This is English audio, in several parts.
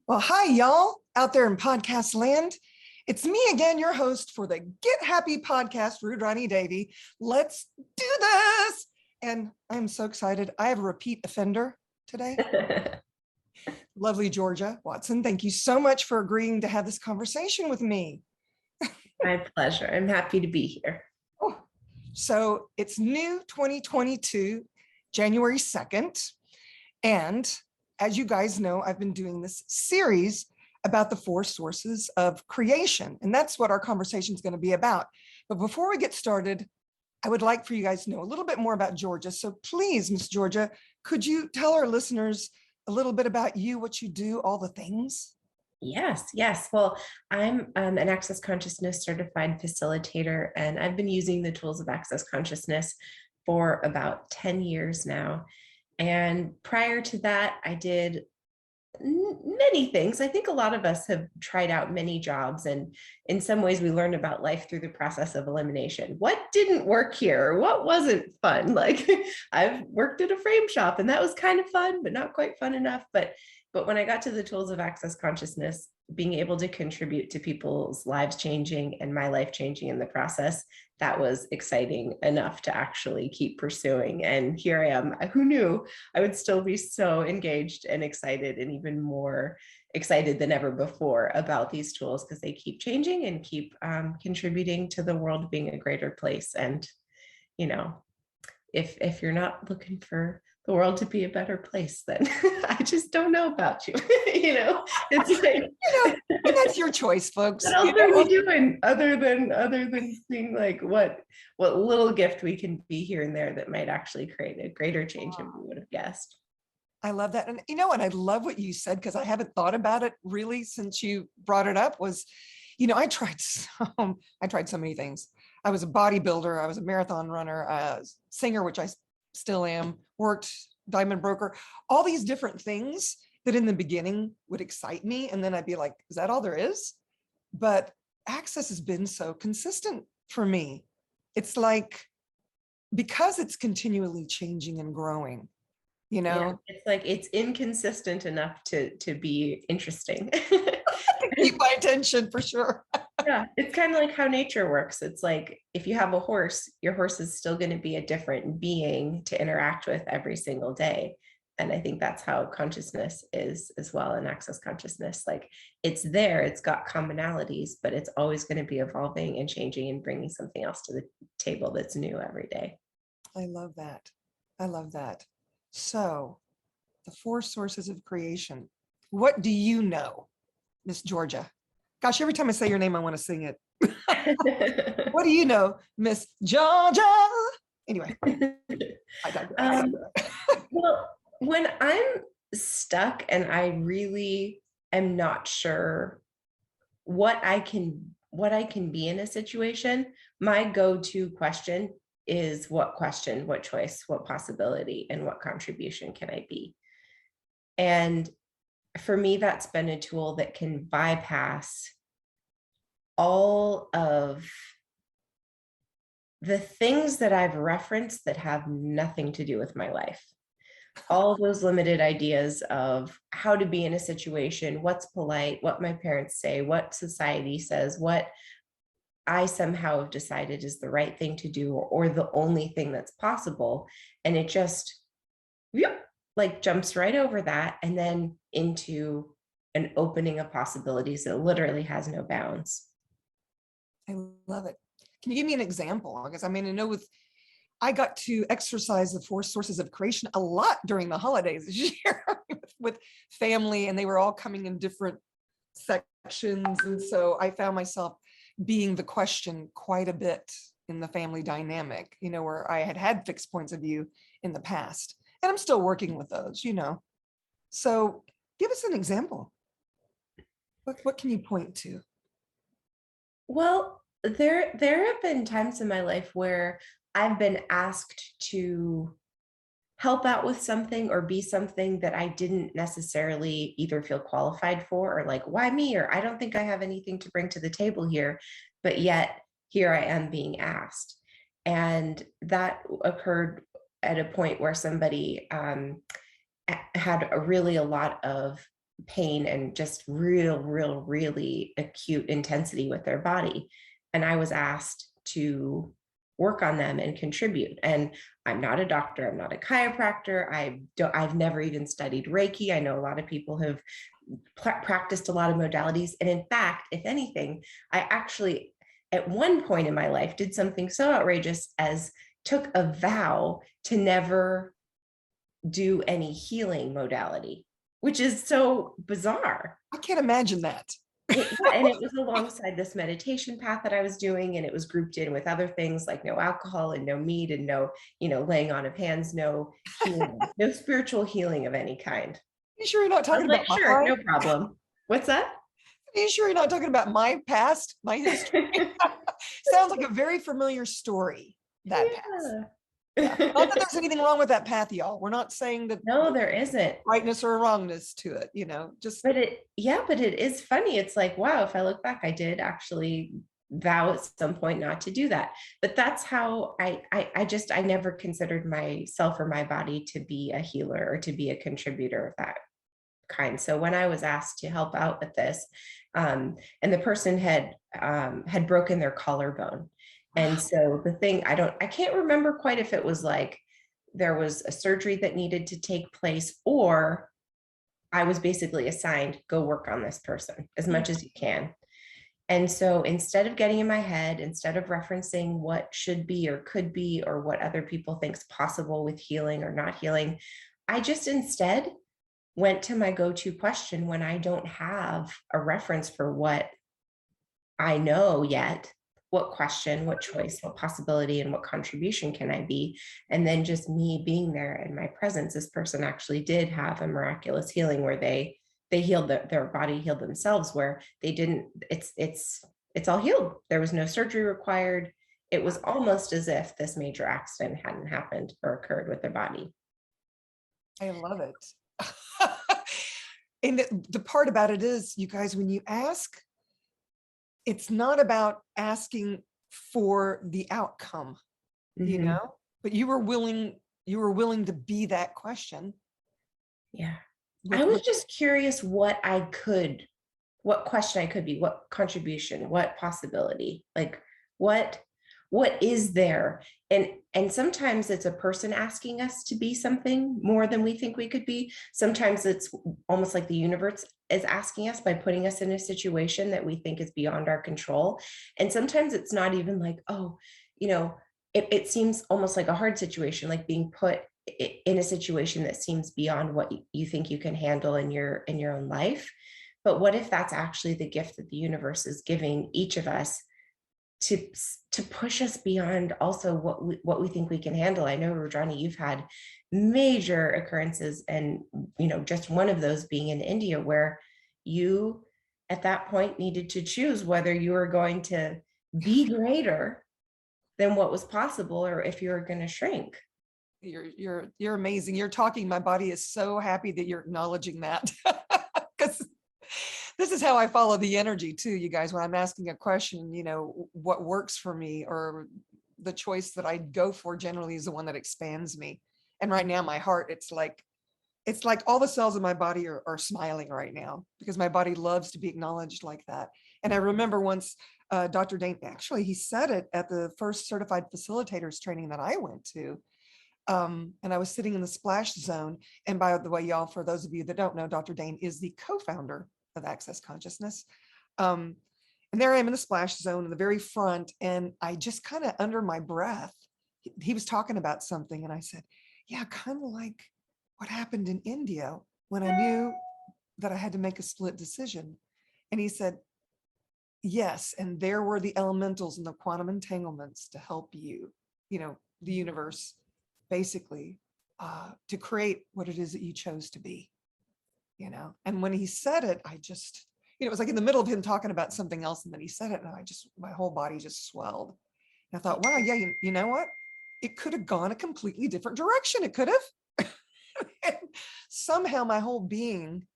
Well, hi, y'all out there in podcast land. It's me again, your host for the Get Happy podcast, Rude Ronnie Davey. Let's do this. And I'm so excited. I have a repeat offender today. Lovely Georgia Watson. Thank you so much for agreeing to have this conversation with me. My pleasure. I'm happy to be here. Oh, so it's new 2022, January 2nd. And as you guys know, I've been doing this series about the four sources of creation. And that's what our conversation is going to be about. But before we get started, I would like for you guys to know a little bit more about Georgia. So please, Miss Georgia, could you tell our listeners a little bit about you, what you do, all the things? Yes. Well, I'm an Access Consciousness certified facilitator, and I've been using the tools of Access Consciousness for about 10 years now. And prior to that, I did many things. I think a lot of us have tried out many jobs, and in some ways we learn about life through the process of elimination. What didn't work here? What wasn't fun? Like I've worked at a frame shop and that was kind of fun, but not quite fun enough. But when I got to the tools of Access Consciousness, being able to contribute to people's lives changing and my life changing in the process, that was exciting enough to actually keep pursuing. And here I am. Who knew I would still be so engaged and excited, and even more excited than ever before about these tools, because they keep changing and keep contributing to the world being a greater place. And, you know, if you're not looking for the world to be a better place, then I just don't know about you. It's like, And that's your choice, folks. what else are we doing other than seeing like what little gift we can be here and there that might actually create a greater change than we would have guessed. I love that. And I love what you said, because I haven't thought about it really since you brought it up. Was, I tried so many things. I was a bodybuilder, I was a marathon runner, a singer, which I still am, worked diamond broker, all these different things that in the beginning would excite me. And then I'd be like, is that all there is? But Access has been so consistent for me. It's like, because it's continually changing and growing, Yeah, it's like it's inconsistent enough to be interesting. keep my attention for sure. Yeah, it's kind of like how nature works. It's like if you have a horse, your horse is still going to be a different being to interact with every single day. And I think that's how consciousness is as well, in Access Consciousness. Like it's there, it's got commonalities, but it's always going to be evolving and changing and bringing something else to the table that's new every day. I love that. I love that. So, the four sources of creation. What do you know, Miss Georgia? Gosh, every time I say your name, I want to sing it. What do you know, Miss Georgia? Anyway, I digress. Well, when I'm stuck and I really am not sure what I can be in a situation, my go-to question is what question, what choice, what possibility, and what contribution can I be? And for me, that's been a tool that can bypass all of the things that I've referenced that have nothing to do with my life. All those limited ideas of how to be in a situation, what's polite, what my parents say, what society says, what I somehow have decided is the right thing to do, or the only thing that's possible. And it just like jumps right over that and then into an opening of possibilities that literally has no bounds. I love it. Can you give me an example? Because I know I got to exercise the four sources of creation a lot during the holidays this year with family, and they were all coming in different sections. And so I found myself being the question quite a bit in the family dynamic, where I had fixed points of view in the past. And I'm still working with those, So give us an example. What can you point to? Well, there have been times in my life where I've been asked to help out with something or be something that I didn't necessarily either feel qualified for, or like, why me? Or I don't think I have anything to bring to the table here, but yet here I am being asked. And that occurred at a point where somebody had a lot of pain and just really acute intensity with their body. And I was asked to work on them and contribute. And I'm not a doctor, I'm not a chiropractor. I've never even studied Reiki. I know a lot of people have practiced a lot of modalities. And in fact, if anything, I actually, at one point in my life, did something so outrageous as took a vow to never do any healing modality, which is so bizarre. I can't imagine that. And it was alongside this meditation path that I was doing, and it was grouped in with other things like no alcohol and no meat and no, laying on of hands, no healing, no spiritual healing of any kind. You sure you're not I was talking like, about sure, my, no problem. What's that? are you sure you're not talking about my past, my history? Sounds like a very familiar story, that path. Yeah. Not that there's anything wrong with that path, y'all. We're not saying that No, there isn't. rightness or wrongness to it, just But it is funny. It's like, wow, if I look back, I did actually vow at some point not to do that. But that's how I never considered myself or my body to be a healer or to be a contributor of that kind. So when I was asked to help out with this, and the person had broken their collarbone. And so the thing, I can't remember quite if it was like there was a surgery that needed to take place, or I was basically assigned, go work on this person as much as you can. And so instead of getting in my head, instead of referencing what should be or could be, or what other people think's possible with healing or not healing, I just instead went to my go-to question when I don't have a reference for what I know yet. What question, what choice, what possibility, and what contribution can I be? And then just me being there in my presence, this person actually did have a miraculous healing where they healed their body, healed themselves, where they didn't, it's all healed. There was no surgery required. It was almost as if this major accident hadn't happened or occurred with their body. I love it. And the part about it is, you guys, when you ask, it's not about asking for the outcome, Mhm. but you were willing to be that question. Yeah. I With, was with just curious what question I could be, what contribution, what possibility, like what is there? And sometimes it's a person asking us to be something more than we think we could be. Sometimes it's almost like the universe is asking us by putting us in a situation that we think is beyond our control. And sometimes it's not even like, oh, it seems almost like a hard situation, like being put in a situation that seems beyond what you think you can handle in your own life. But what if that's actually the gift that the universe is giving each of us to push us beyond also what we think we can handle? I know, Rudrani, you've had major occurrences, and just one of those being in India, where you at that point needed to choose whether you were going to be greater than what was possible, or if you were going to shrink. you're amazing. You're talking. My body is so happy that you're acknowledging that. Because this is how I follow the energy too, you guys. When I'm asking a question, what works for me, or the choice that I go for generally is the one that expands me. And right now, my heart, it's like all the cells in my body are smiling right now, because my body loves to be acknowledged like that. And I remember once Dr. Dane, actually, he said it at the first certified facilitators training that I went to. And I was sitting in the splash zone. And by the way, y'all, for those of you that don't know, Dr. Dane is the co-founder of Access Consciousness. And there I am in the splash zone in the very front. And I just kind of, under my breath, he was talking about something. And I said, yeah, kind of like what happened in India when I knew that I had to make a split decision. And he said, yes, and there were the elementals and the quantum entanglements to help you, the universe, basically, to create what it is that you chose to be, And when he said it, I just, it was like in the middle of him talking about something else, and then he said it, and my whole body just swelled. And I thought, wow, yeah, you know what? It could have gone a completely different direction. It could have. And somehow my whole being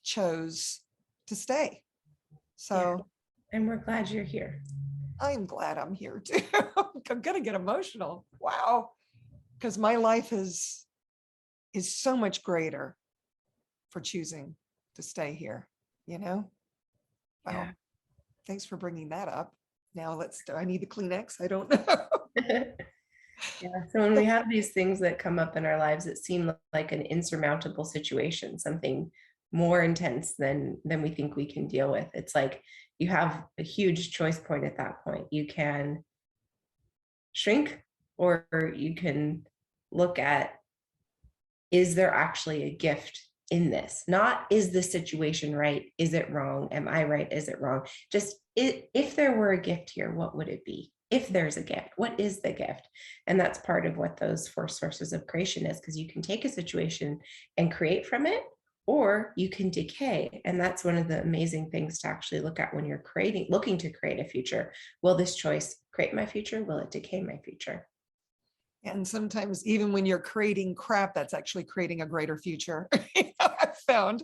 chose to stay. So. Yeah. And we're glad you're here. I'm glad I'm here too. I'm gonna get emotional. Wow. Because my life is so much greater for choosing to stay here, you know? Wow. Yeah. Thanks for bringing that up. Now do I need the Kleenex? I don't know. Yeah. So when we have these things that come up in our lives that seem like an insurmountable situation, something more intense than we think we can deal with, it's like you have a huge choice point at that point. You can shrink, or you can look at, is there actually a gift in this? Not, is the situation right? Is it wrong? Am I right? Is it wrong? Just, if there were a gift here, what would it be? If there's a gift, what is the gift? And that's part of what those four sources of creation is, because you can take a situation and create from it, or you can decay. And that's one of the amazing things to actually look at when you're looking to create a future. Will this choice create my future? Will it decay my future? And sometimes even when you're creating crap, that's actually creating a greater future. I've found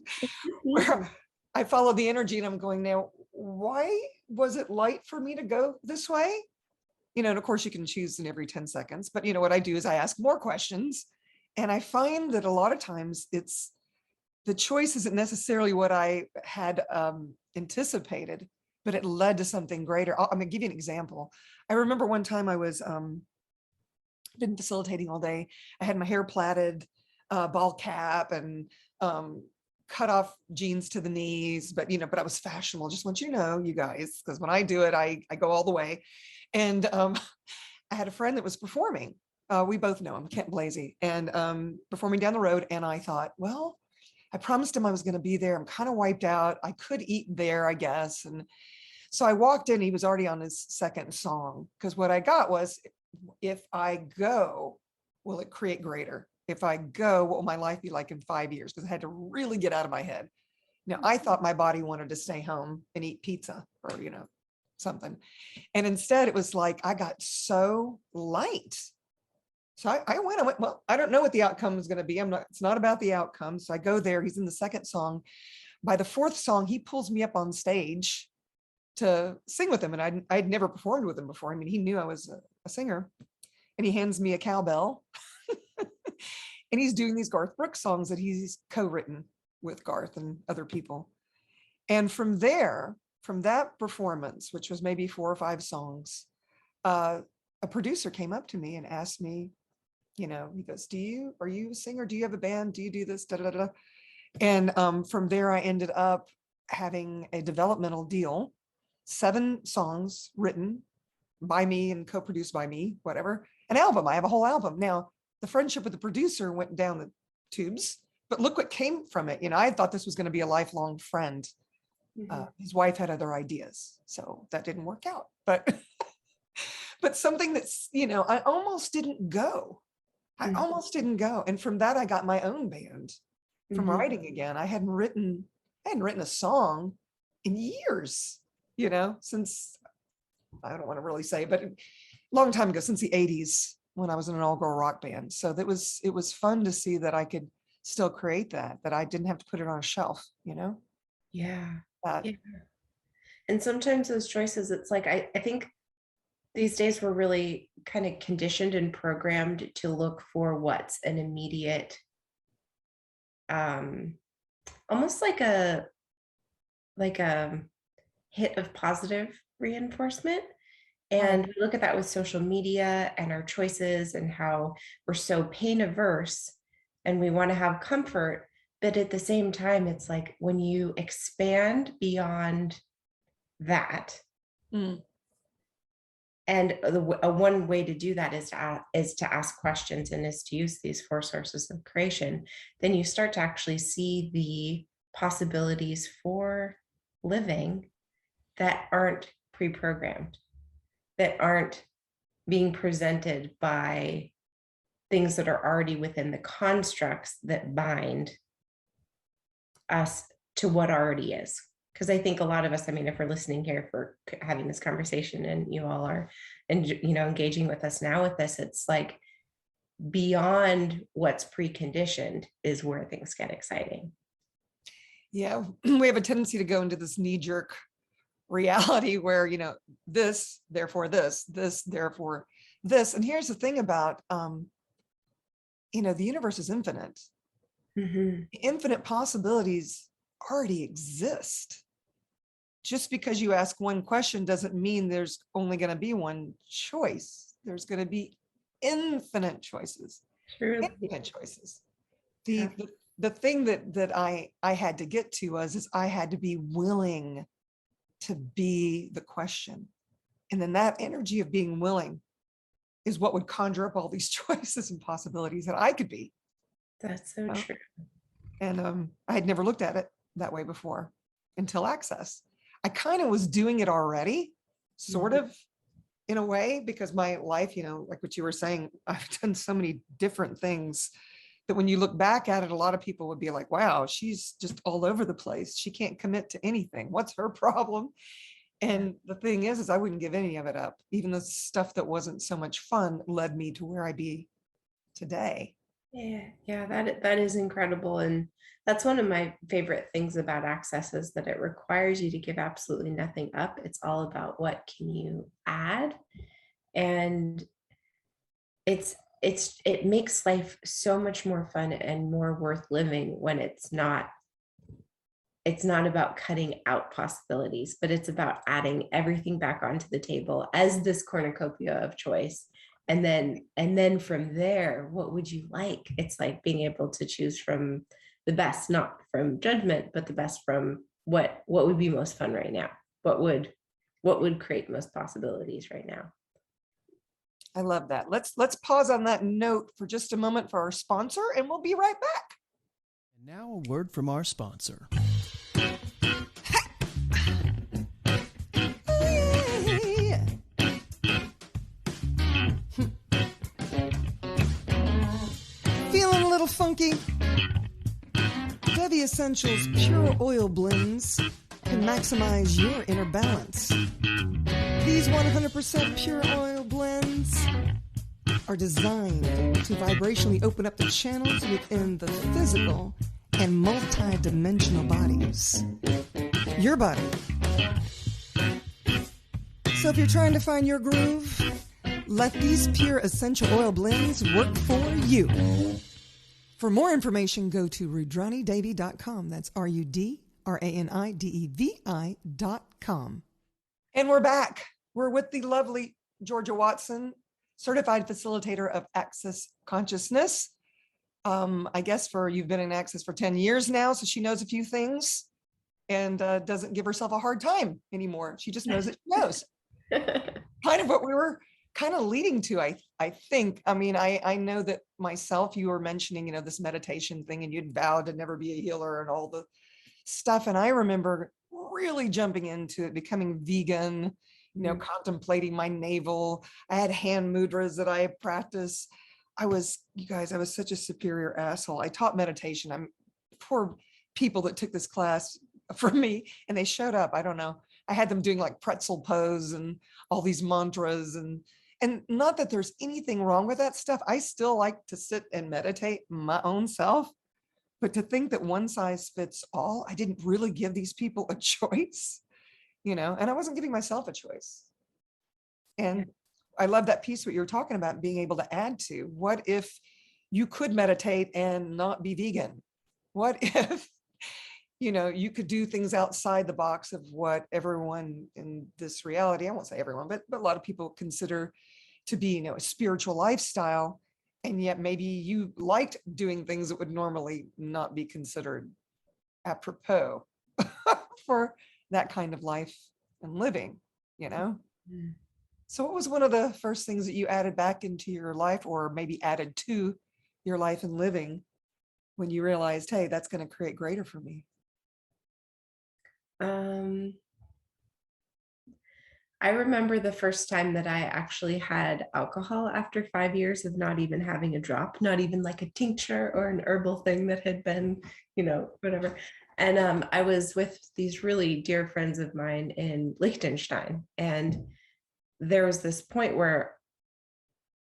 where I follow the energy and I'm going, now, why was it light for me to go this way? And of course you can choose in every 10 seconds, but what I do is I ask more questions. And I find that a lot of times the choice isn't necessarily what I had anticipated, but it led to something greater. I'm gonna give you an example. I remember one time I was been facilitating all day. I had my hair plaited, ball cap, and cut off jeans to the knees, but I was fashionable. Just want you to know, you guys, because when I do it, I go all the way. And I had a friend that was performing. We both know him, Kent Blasey, and performing down the road. And I thought, well, I promised him I was going to be there. I'm kind of wiped out. I could eat there, I guess. And so I walked in. He was already on his second song, because what I got was, if I go, will it create greater? If I go, what will my life be like in 5 years? Because I had to really get out of my head. I thought my body wanted to stay home and eat pizza or, something. And instead it was like, I got so light. So I went, well, I don't know what the outcome is going to be. It's not about the outcome. So I go there. He's in the second song. By the fourth song, he pulls me up on stage to sing with him. And I'd never performed with him before. I mean, he knew I was a singer, and he hands me a cowbell. And he's doing these Garth Brooks songs that he's co-written with Garth and other people. And from that performance, which was maybe 4 or 5 songs, a producer came up to me and asked me, he goes, are you a singer? Do you have a band? Do you do this? Da, da, da, da. And from there, I ended up having a developmental deal, 7 songs written by me and co-produced by me, whatever, an album. I have a whole album. Now, the friendship with the producer went down the tubes, but look what came from it. I thought this was going to be a lifelong friend. His wife had other ideas, so that didn't work out. But but something that's, I almost didn't go. And from that, I got my own band from writing again. I hadn't written a song in years, since, I don't want to really say, but a long time ago, since the 80s, when I was in an all-girl rock band. So it was fun to see that I could still create that I didn't have to put it on a shelf, Yeah. That, Yeah. And sometimes those choices, it's like, I think these days we're really kind of conditioned and programmed to look for what's an immediate, almost like a hit of positive reinforcement. And we look at that with social media and our choices and how we're so pain averse and we want to have comfort. But at the same time, it's like when you expand beyond that, and one way to do that is to ask questions, and is to use these 4 sources of creation, then you start to actually see the possibilities for living that aren't pre-programmed, that aren't being presented by things that are already within the constructs that bind us to what already is. Because I think a lot of us, I mean, if we're listening here for having this conversation and you all are, and engaging with us now with this, it's like beyond what's preconditioned is where things get exciting. Yeah, we have a tendency to go into this knee-jerk reality where, this, therefore this, therefore this. And here's the thing about, the universe is infinite. Infinite possibilities already exist. Just because you ask one question doesn't mean there's only going to be one choice. There's going to be infinite choices. Truly. Infinite choices. Yeah. The thing that I had to get to is I had to be willing to be the question. And then that energy of being willing is what would conjure up all these choices and possibilities that I could be. That's so Well, true. and I had never looked at it that way before until Access. I kind of was doing it already, sort of in a way, because my life, like what you were saying, I've done so many different things that when you look back at it, a lot of people would be like, wow, she's just all over the place. She can't commit to anything. What's her problem? And the thing is I wouldn't give any of it up. Even the stuff that wasn't so much fun led me to where I be today. Yeah, that is incredible. And that's one of my favorite things about Access is that it requires you to give absolutely nothing up. It's all about what can you add. And it makes life so much more fun and more worth living when it's not about cutting out possibilities, but it's about adding everything back onto the table as this cornucopia of choice. And then from there, what would you like? It's like being able to choose from the best, not from judgment, but the best from what would be most fun right now. What would create most possibilities right now? I love that. Let's pause on that note for just a moment for our sponsor, and we'll be right back. And now a word from our sponsor. Feeling a little funky? Devi Essentials Pure Oil Blends can maximize your inner balance. These 100% pure oil blends are designed to vibrationally open up the channels within the physical and multi-dimensional bodies. Your body. So if you're trying to find your groove, let these pure essential oil blends work for you. For more information, go to rudranidevi.com. That's RUDRANIDEVI.com. And we're back. We're with the lovely Georgia Watson, certified facilitator of Access Consciousness. I guess you've been in Access for 10 years now, so she knows a few things and doesn't give herself a hard time anymore. She just knows that she knows. Kind of what we were kind of leading to, I think. I mean, I know that myself, you were mentioning, this meditation thing, and you'd vowed to never be a healer and all the stuff. And I remember really jumping into it, becoming vegan, contemplating my navel. I had hand mudras that I practiced. You guys, I was such a superior asshole. I taught meditation. I'm poor people that took this class from me, and they showed up. I don't know. I had them doing like pretzel pose and all these mantras, and not that there's anything wrong with that stuff. I still like to sit and meditate my own self, but to think that one size fits all, I didn't really give these people a choice, and I wasn't giving myself a choice. And I love that piece, what you're talking about, being able to add to. What if you could meditate and not be vegan? What if, you could do things outside the box of what everyone in this reality, I won't say everyone, but a lot of people consider to be, a spiritual lifestyle. And yet maybe you liked doing things that would normally not be considered apropos for that kind of life and living, So what was one of the first things that you added back into your life, or maybe added to your life and living, when you realized, hey, that's going to create greater for me? I remember the first time that I actually had alcohol after 5 years of not even having a drop, not even like a tincture or an herbal thing that had been, whatever. And I was with these really dear friends of mine in Liechtenstein. And there was this point where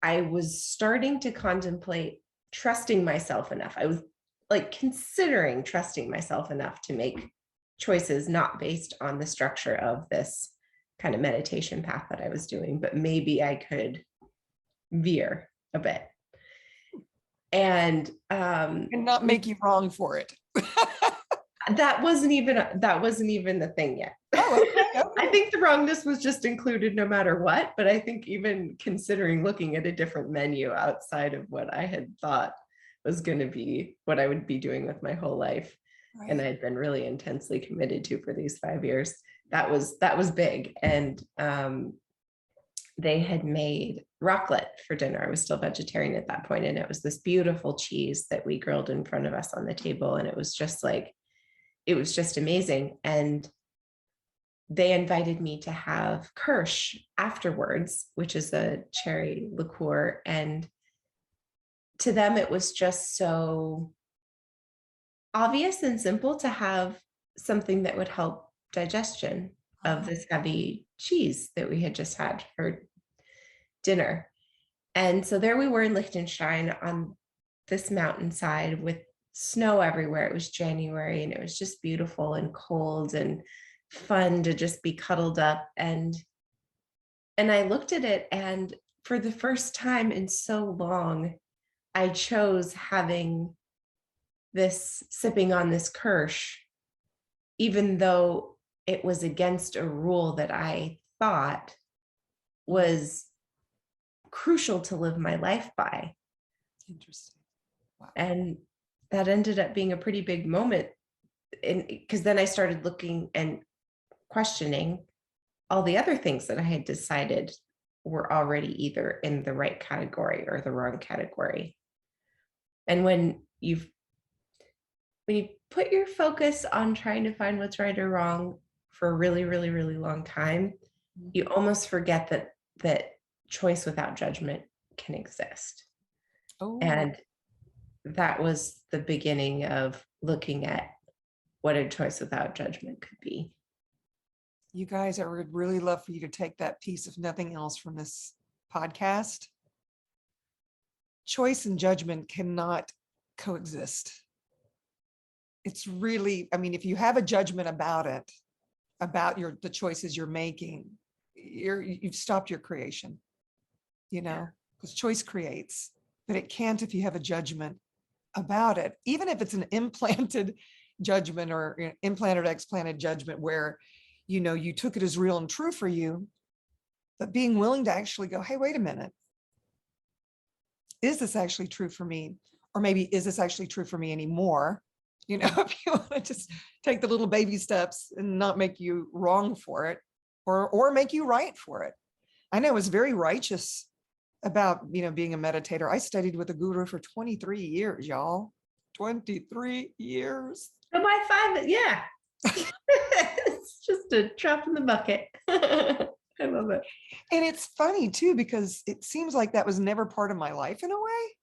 I was starting to contemplate trusting myself enough. I was like considering trusting myself enough to make choices not based on the structure of this kind of meditation path that I was doing, but maybe I could veer a bit and not make you wrong for it. that wasn't even the thing yet. Oh, okay, I okay. think the wrongness was just included no matter what, but I think even considering looking at a different menu outside of what I had thought was going to be what I would be doing with my whole life, and Right. I'd been really intensely committed to for these 5 years, that was big. And they had made raclette for dinner. I was still vegetarian at that point, and it was this beautiful cheese that we grilled in front of us on the table, and it was just amazing. And they invited me to have Kirsch afterwards, which is a cherry liqueur. And to them, it was just so obvious and simple to have something that would help digestion of this heavy cheese that we had just had for dinner. And so there we were in Liechtenstein on this mountainside with snow everywhere. It was January and it was just beautiful and cold and fun to just be cuddled up. And I looked at it, and for the first time in so long, I chose having this, sipping on this Kirsch, even though it was against a rule that I thought was crucial to live my life by. Interesting. Wow. And that ended up being a pretty big moment, because then I started looking and questioning all the other things that I had decided were already either in the right category or the wrong category. And when you put your focus on trying to find what's right or wrong for a really, really, really long time, you almost forget that choice without judgment can exist. Oh, And that was the beginning of looking at what a choice without judgment could be. you guys, I would really love for you to take that piece, if nothing else, from this podcast. Choice and judgment cannot coexist. It's really, I mean, if you have a judgment about it, about the choices you're making, you've stopped your creation, because choice creates, but it can't if you have a judgment about it, even if it's an implanted judgment or implanted or explanted judgment where, you took it as real and true for you, but being willing to actually go, hey, wait a minute. Is this actually true for me? Or maybe, is this actually true for me anymore? If you want to just take the little baby steps and not make you wrong for it, or make you right for it. I know, it was very righteous about, being a meditator. I studied with a guru for 23 years, y'all. 23 years. So by 5, yeah. It's just a drop in the bucket. I love it. And it's funny too, because it seems like that was never part of my life in a way.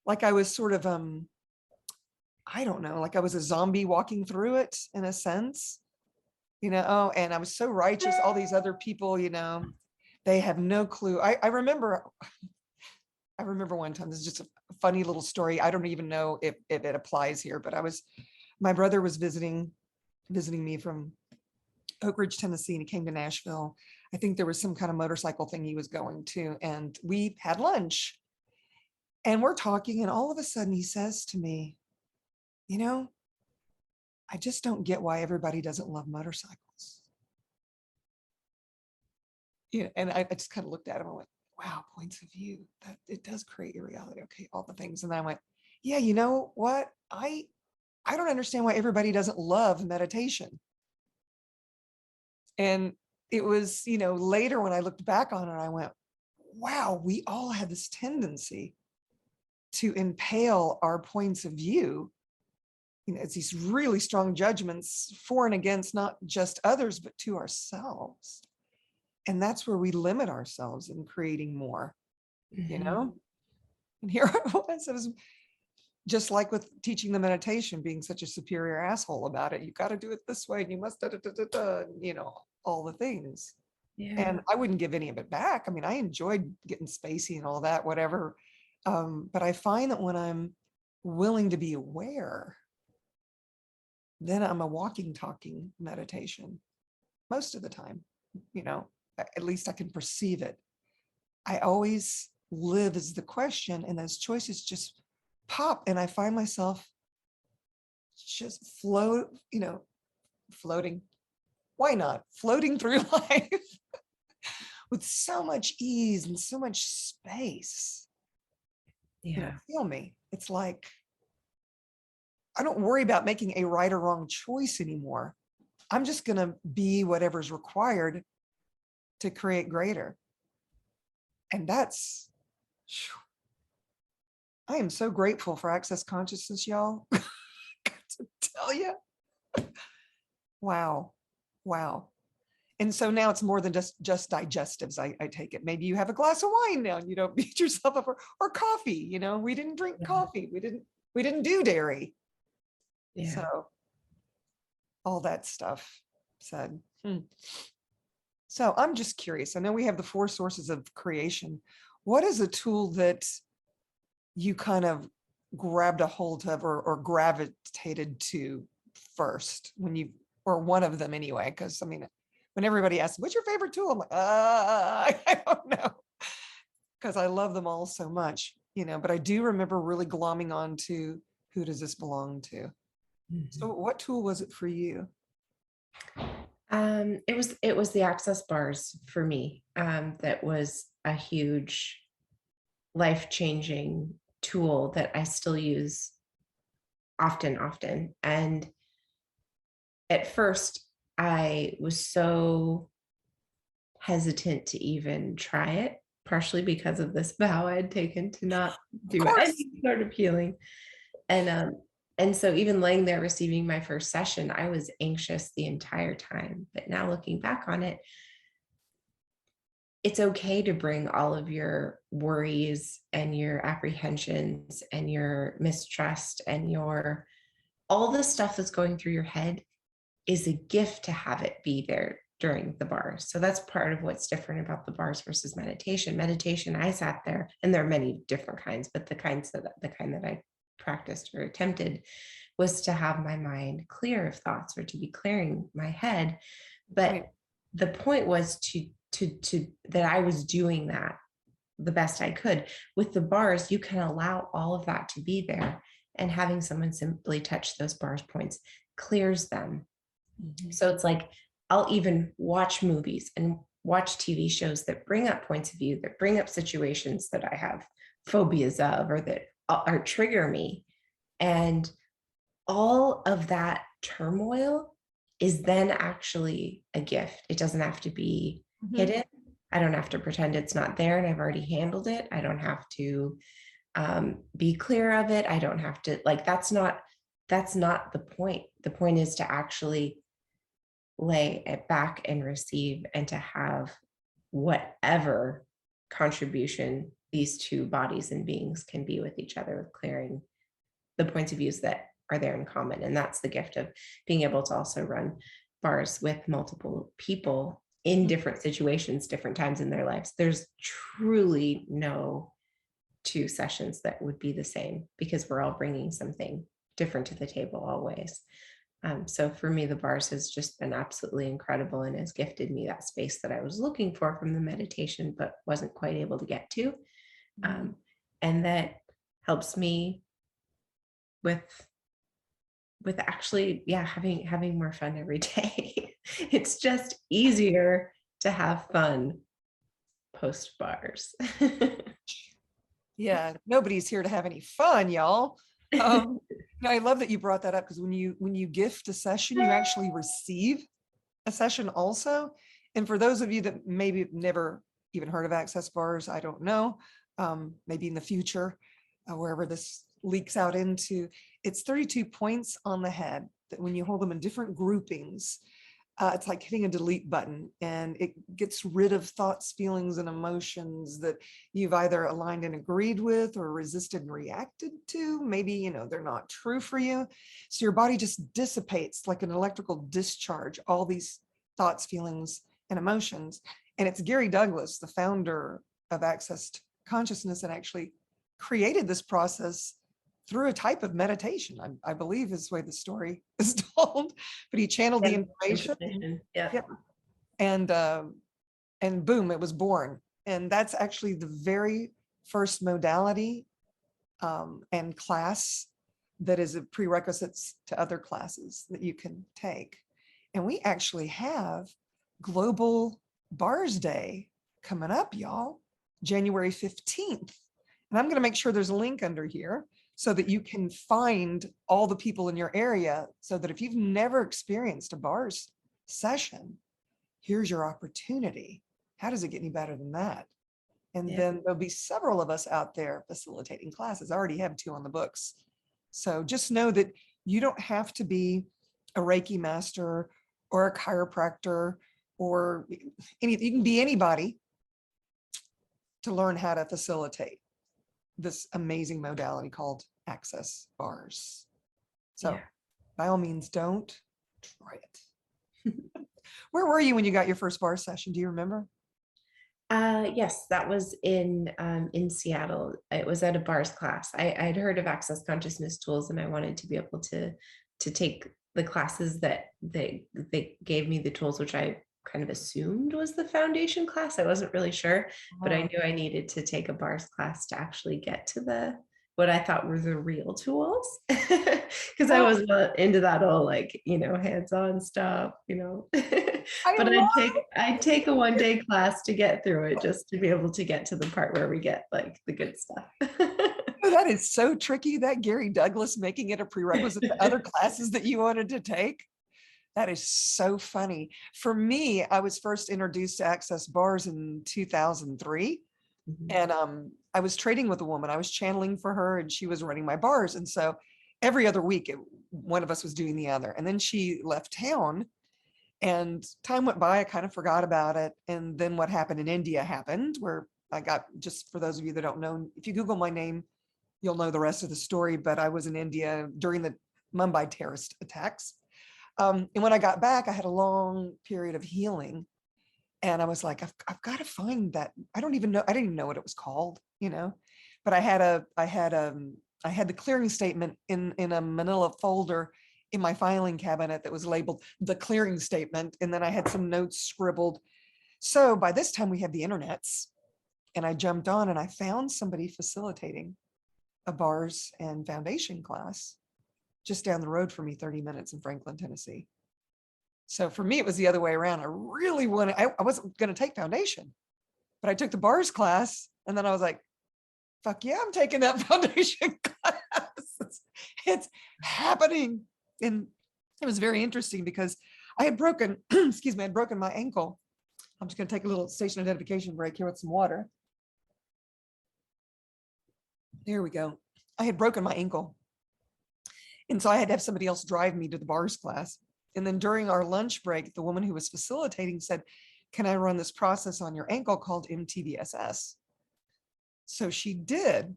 Like I was sort of, I don't know, like I was a zombie walking through it in a sense, and I was so righteous. All these other people, they have no clue. I remember one time, this is just a funny little story. I don't even know if it applies here, but my brother was visiting me from Oak Ridge, Tennessee, and he came to Nashville. I think there was some kind of motorcycle thing he was going to, and we had lunch and we're talking, and all of a sudden he says to me, I just don't get why everybody doesn't love motorcycles. And I just kind of looked at him and went, wow, points of view. That it does create your reality. Okay, all the things. And then I went, yeah, you know what? I don't understand why everybody doesn't love meditation. And it was, later when I looked back on it, I went, wow, we all have this tendency to impale our points of view. It's these really strong judgments for and against not just others, but to ourselves. And that's where we limit ourselves in creating more, And here I was just like with teaching the meditation, being such a superior asshole about it. You got to do it this way, and you must, all the things. Yeah. And I wouldn't give any of it back. I mean, I enjoyed getting spacey and all that, whatever. But I find that when I'm willing to be aware, then I'm a walking, talking meditation most of the time, at least I can perceive it. I always live as the question, and those choices just pop, and I find myself just float, floating. Why not? Floating through life with so much ease and so much space. Yeah. Feel me. It's like, I don't worry about making a right or wrong choice anymore. I'm just going to be whatever's required to create greater. And that's, I am so grateful for Access Consciousness, y'all. Got to tell you. Wow. Wow. And so now it's more than just digestives. I take it. Maybe you have a glass of wine now and you don't beat yourself up, or coffee. We didn't drink coffee. We didn't do dairy. Yeah. So all that stuff said. So I'm just curious. I know we have the 4 sources of creation. What is a tool that you kind of grabbed a hold of or gravitated to first or one of them anyway? Because when everybody asks, what's your favorite tool? I'm like, I don't know. Because I love them all so much, but I do remember really glomming on to, who does this belong to? So what tool was it for you? It was the access bars for me. That was a huge life-changing tool that I still use often. And at first I was so hesitant to even try it, partially because of this vow I'd taken to not do any sort of healing. And so even laying there receiving my first session, I was anxious the entire time. But now looking back on it, it's okay to bring all of your worries and your apprehensions and your mistrust and all the stuff that's going through your head is a gift to have it be there during the bars. So that's part of what's different about the bars versus meditation. Meditation, I sat there, and there are many different kinds, but the kind that I practiced or attempted was to have my mind clear of thoughts, or to be clearing my head. But the point was to that I was doing that the best I could. With the bars, you can allow all of that to be there, and having someone simply touch those bars points clears them. So it's like, I'll even watch movies and watch TV shows that bring up points of view, that bring up situations that I have phobias of, or that or trigger me. And all of that turmoil is then actually a gift. It doesn't have to be hidden. I don't have to pretend it's not there and I've already handled it. I don't have to be clear of it. I don't have to, that's not the point. The point is to actually lay it back and receive, and to have whatever contribution these two bodies and beings can be with each other, with clearing the points of views that are there in common. And that's the gift of being able to also run bars with multiple people in different situations, different times in their lives. There's truly no 2 sessions that would be the same, because we're all bringing something different to the table always. So for me, the bars has just been absolutely incredible, and has gifted me that space that I was looking for from the meditation, but wasn't quite able to get to. And that helps me with actually, having more fun every day. It's just easier to have fun post bars. Yeah, nobody's here to have any fun, y'all. I love that you brought that up, because when you gift a session, you actually receive a session also. And for those of you that maybe have never even heard of access bars, I don't know, maybe in the future, wherever this leaks out into, it's 32 points on the head that when you hold them in different groupings, it's like hitting a delete button, and it gets rid of thoughts, feelings, and emotions that you've either aligned and agreed with, or resisted and reacted to. Maybe, they're not true for you. So your body just dissipates like an electrical discharge, all these thoughts, feelings, and emotions. And it's Gary Douglas, the founder of Access Consciousness, and actually created this process through a type of meditation, I believe is the way the story is told, but he channeled the information. Yeah. And boom, it was born. And that's actually the very first modality and class that is a prerequisites to other classes that you can take. And we actually have Global Bars Day coming up, y'all, January 15th. And I'm going to make sure there's a link under here so that you can find all the people in your area, so that if you've never experienced a bars session, here's your opportunity. How does it get any better than that? And Yeah. then there'll be several of us out there facilitating classes. I already have 2 on the books. So just know that you don't have to be a Reiki master or a chiropractor or you can be anybody to learn how to facilitate this amazing modality called Access Bars. So Yeah. by all means, don't try it. Where were you when you got your first bar session? Do you remember? Yes, that was in Seattle. It was at a bars class. I'd heard of Access Consciousness tools, and I wanted to be able to take the classes that they gave me the tools, which I kind of assumed was the foundation class. I wasn't really sure, but I knew I needed to take a bars class to actually get to the what I thought were the real tools, because I was not into that all like, hands-on stuff, but I'd take a 1-day class to get through it, just to be able to get to the part where we get like the good stuff. Oh, that is so tricky, that Gary Douglas making it a prerequisite to other classes that you wanted to take. That is so funny. For me, I was first introduced to Access Bars in 2003. And I was trading with a woman. I was channeling for her and she was running my bars. And so every other week, one of us was doing the other. And then she left town and time went by. I kind of forgot about it. And then what happened in India happened, where I got, just for those of you that don't know, if you Google my name, you'll know the rest of the story. But I was in India during the Mumbai terrorist attacks. And when I got back, I had a long period of healing. And I was like, I've got to find that. I didn't even know what it was called, but I had the clearing statement in a manila folder in my filing cabinet that was labeled the clearing statement. And then I had some notes scribbled. So by this time we have the internets, and I jumped on and I found somebody facilitating a bars and foundation class just down the road from me, 30 minutes in Franklin, Tennessee. So for me, it was the other way around. I wasn't going to take foundation, but I took the bars class. And then I was like, fuck yeah, I'm taking that foundation class. It's happening. And it was very interesting because I had broken, I had broken my ankle. I'm just going to take a little station identification break here with some water. There we go. I had broken my ankle. And so I had to have somebody else drive me to the bars class. And then during our lunch break, the woman who was facilitating said, can I run this process on your ankle called MTVSS? So she did.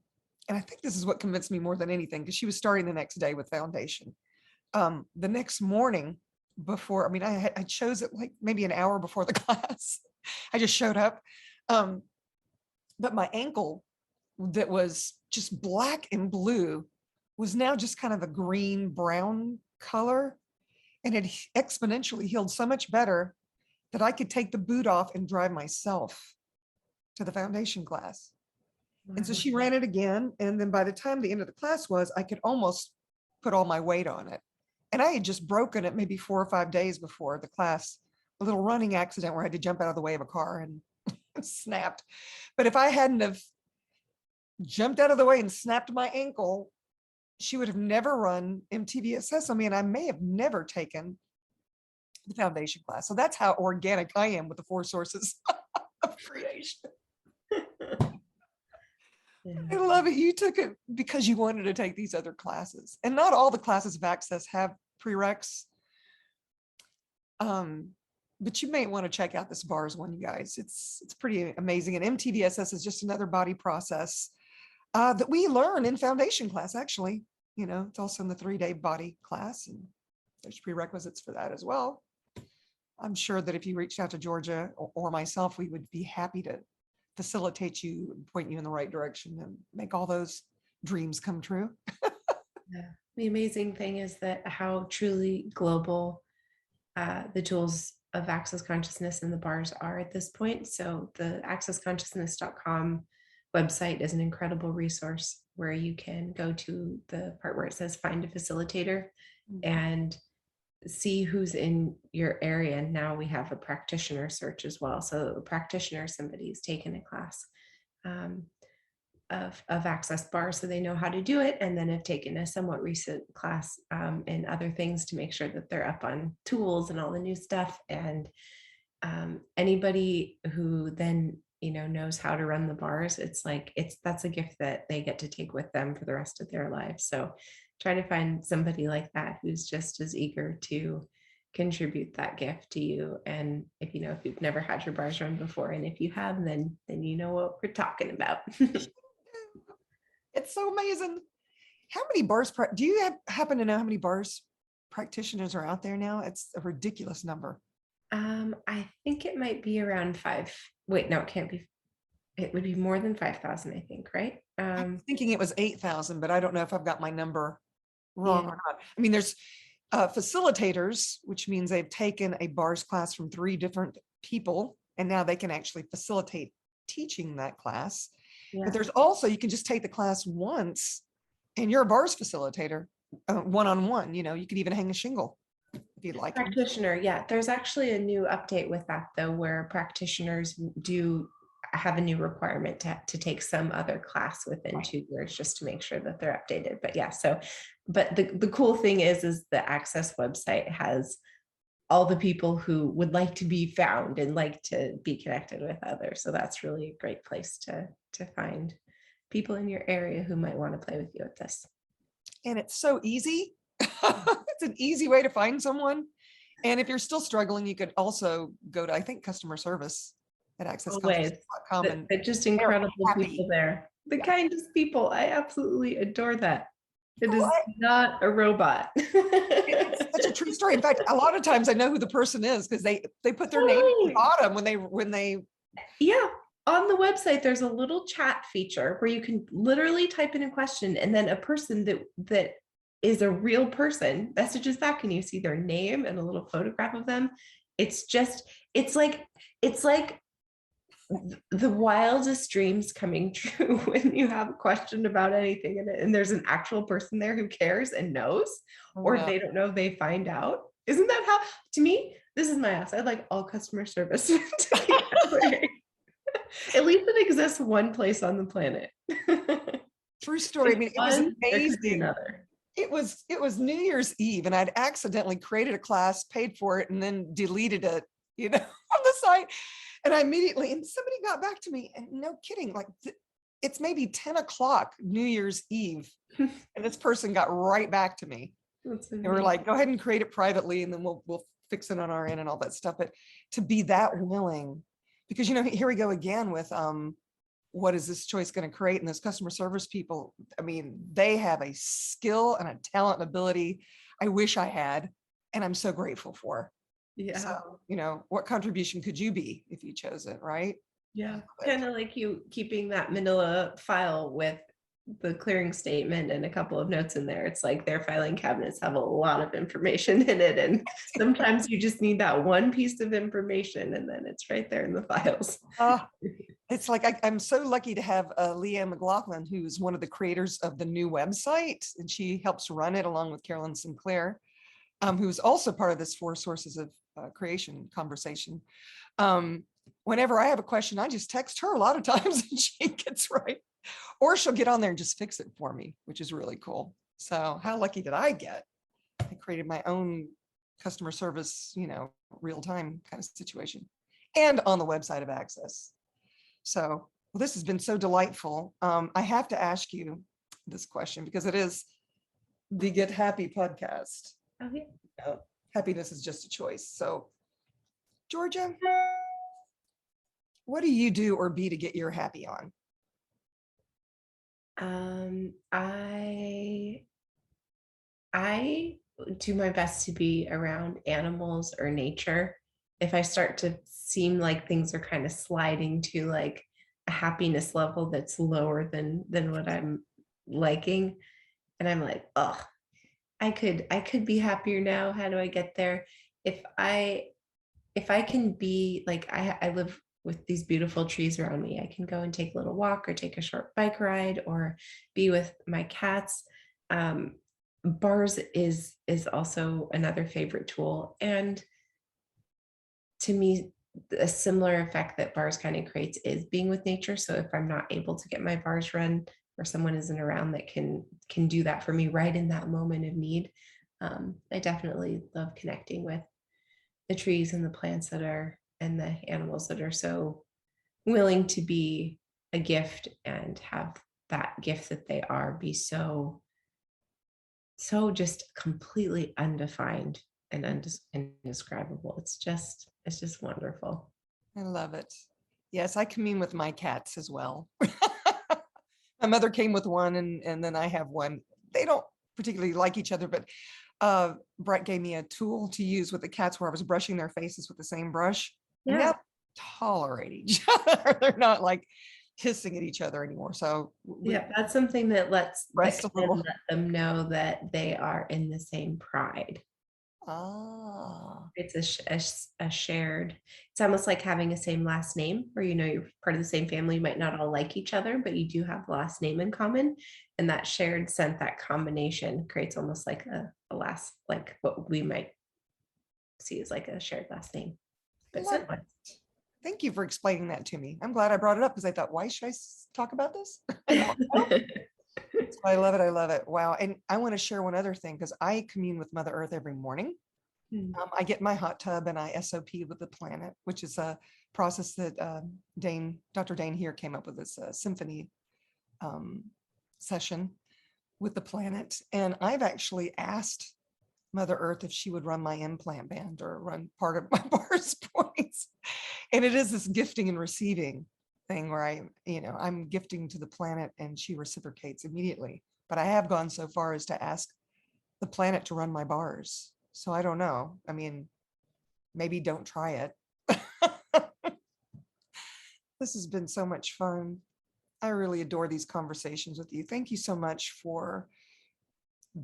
And I think this is what convinced me more than anything, because she was starting the next day with foundation. The next morning before, I chose it like maybe an hour before the class. I just showed up. But my ankle that was just black and blue was now just kind of a green brown color. And it exponentially healed so much better that I could take the boot off and drive myself to the foundation class. And so she ran it again. And then by the time the end of the class was, I could almost put all my weight on it. And I had just broken it maybe 4 or 5 days before the class, a little running accident where I had to jump out of the way of a car and snapped. But if I hadn't have jumped out of the way and snapped my ankle, she would have never run MTVSS on me, and I may have never taken the foundation class. So that's how organic I am with the 4 sources of creation. Yeah. I love it. You took it because you wanted to take these other classes, and not all the classes of Access have prereqs. But you may want to check out this bars one, you guys. It's pretty amazing. And MTVSS is just another body process that we learn in foundation class, actually. It's also in the 3-day body class, and there's prerequisites for that as well. I'm sure that if you reached out to Georgia or myself, we would be happy to facilitate you, point you in the right direction, and make all those dreams come true. Yeah. The amazing thing is that how truly global the tools of Access Consciousness and the bars are at this point. So the accessconsciousness.com website is an incredible resource where you can go to the part where it says find a facilitator Mhm. and see who's in your area. And now we have a practitioner search as well. So a practitioner, somebody who's taken a class um, of access bars, so they know how to do it, and then have taken a somewhat recent class in other things to make sure that they're up on tools and all the new stuff. And anybody who then knows how to run the bars, it's like that's a gift that they get to take with them for the rest of their lives. So try to find somebody like that who's just as eager to contribute that gift to you. And if you've never had your bars run before, and if you have, then you know what we're talking about. It's so amazing. How many bars, do you happen to know how many bars practitioners are out there now? It's a ridiculous number. I think it might be around 5. Wait, no, it can't be. It would be more than 5,000, I think, right? I'm thinking it was 8,000, but I don't know if I've got my number wrong Yeah. or not. I mean, there's facilitators, which means they've taken a bars class from 3 different people, and now they can actually facilitate teaching that class. Yeah. But there's also, you can just take the class once and you're a bars facilitator, one-on-one, you could even hang a shingle if you'd like. Practitioner, yeah. There's actually a new update with that though, where practitioners do have a new requirement to take some other class within 2 years, just to make sure that they're updated. But yeah, but the cool thing is the Access website has all the people who would like to be found and like to be connected with others. So that's really a great place to find people in your area who might want to play with you at this. And it's so easy. It's an easy way to find someone. And if you're still struggling, you could also go to, I think, customer service at accessconsciousness.com. And They're just incredible people there. The kindest people. I absolutely adore that. It is not a robot. It's such a true story. In fact, a lot of times I know who the person is because they put their name at the bottom when they. Yeah. On the website, there's a little chat feature where you can literally type in a question, and then a person that is a real person messages back, and you see their name and a little photograph of them. It's like the wildest dreams coming true when you have a question about anything and there's an actual person there who cares and knows, or if they don't know, they find out. Isn't that how, to me, this is my ass. I'd like all customer service to be that way. At least it exists one place on the planet. True story. I mean, it was amazing. Another. It was New Year's Eve, and I'd accidentally created a class, paid for it, and then deleted it, on the site. And I immediately, and somebody got back to me, and no kidding, like it's maybe 10 o'clock New Year's Eve, and this person got right back to me. And we're like, go ahead and create it privately, and then we'll fix it on our end and all that stuff. But to be that willing, because here we go again with what is this choice going to create? And those customer service people, I mean, they have a skill and a talent and ability I wish I had, and I'm so grateful for. Yeah. So, what contribution could you be if you chose it, right? Yeah. Kind of like you keeping that manila file with the clearing statement and a couple of notes in there. It's like their filing cabinets have a lot of information in it. And sometimes you just need that one piece of information, and then it's right there in the files. It's like I'm so lucky to have Leanne McLaughlin, who's one of the creators of the new website, and she helps run it along with Carolyn Sinclair, who's also part of this 4 sources of creation conversation. Whenever I have a question, I just text her a lot of times and she gets right. Or she'll get on there and just fix it for me, which is really cool. So how lucky did I get? I created my own customer service, real-time kind of situation, and on the website of Access. So, well, this has been so delightful. I have to ask you this question because it is the Get Happy podcast. Okay. Happiness is just a choice. So, Georgia, what do you do or be to get your happy on? I do my best to be around animals or nature. If I start to seem like things are kind of sliding to like a happiness level that's lower than what I'm liking, and I'm like, oh, I could be happier now. How do I get there? If I can be like, I live with these beautiful trees around me. I can go and take a little walk or take a short bike ride or be with my cats. Bars is also another favorite tool. And to me, a similar effect that bars kind of creates is being with nature. So if I'm not able to get my bars run, or someone isn't around that can do that for me right in that moment of need, I definitely love connecting with the trees and the plants that are and the animals that are so willing to be a gift and have that gift that they are be so just completely undefined and indescribable. It's just wonderful. I love it. Yes, I commune with my cats as well. My mother came with one and then I have one. They don't particularly like each other, but Brett gave me a tool to use with the cats where I was brushing their faces with the same brush. And now Yeah. they tolerate each other. They're not like hissing at each other anymore. So Yeah, that's something that rest a can little. let them know that they are in the same pride. Ah, It's a shared, it's almost like having a same last name where you're part of the same family. You might not all like each other, but you do have the last name in common. And that shared scent, that combination creates almost like a last, like what we might see as like a shared last name. But love scent-wise. it. Thank you for explaining that to me. I'm glad I brought it up because I thought, why should I talk about this? I don't know. So I love it. I love it. Wow. And I want to share one other thing because I commune with Mother Earth every morning. Hmm. I get my hot tub and I SOP with the planet, which is a process that Dr. Dane here came up with this symphony session with the planet. And I've actually asked Mother Earth if she would run my implant band or run part of my bars points. And it is this gifting and receiving thing where I'm gifting to the planet and she reciprocates immediately. But I have gone so far as to ask the planet to run my bars. So I don't know. I mean, maybe don't try it. This has been so much fun. I really adore these conversations with you. Thank you so much for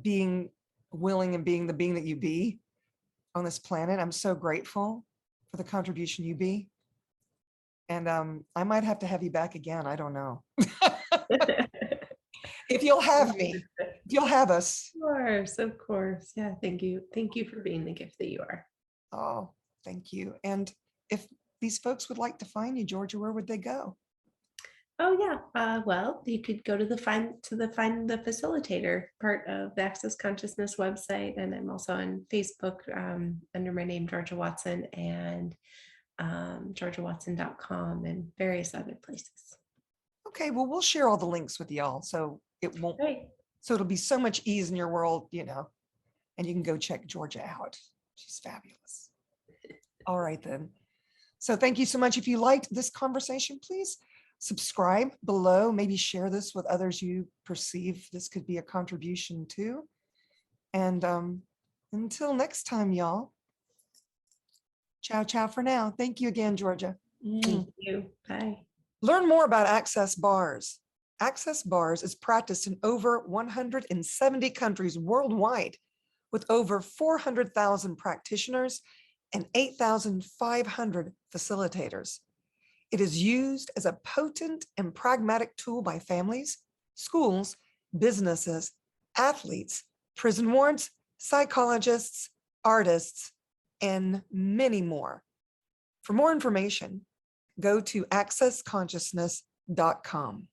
being willing and being the being that you be on this planet. I'm so grateful for the contribution you be. And I might have to have you back again. I don't know. If you'll have me, if you'll have us. Of course. Yeah, thank you. Thank you for being the gift that you are. Oh, thank you. And if these folks would like to find you, Georgia, where would they go? Oh yeah. Well, you could go to the find the facilitator part of the Access Consciousness website, and I'm also on Facebook under my name Georgia Watson and georgiawatson.com and various other places. Okay, well, we'll share all the links with y'all, so it won't. Great. So it'll be so much ease in your world, and you can go check Georgia out. She's fabulous. All right then. So thank you so much. If you liked this conversation, please subscribe below. Maybe share this with others you perceive this could be a contribution to. And until next time, y'all. Ciao, ciao for now. Thank you again, Georgia. Thank you. Bye. Learn more about Access Bars. Access Bars is practiced in over 170 countries worldwide with over 400,000 practitioners and 8,500 facilitators. It is used as a potent and pragmatic tool by families, schools, businesses, athletes, prison wards, psychologists, artists, and many more. For more information, go to accessconsciousness.com.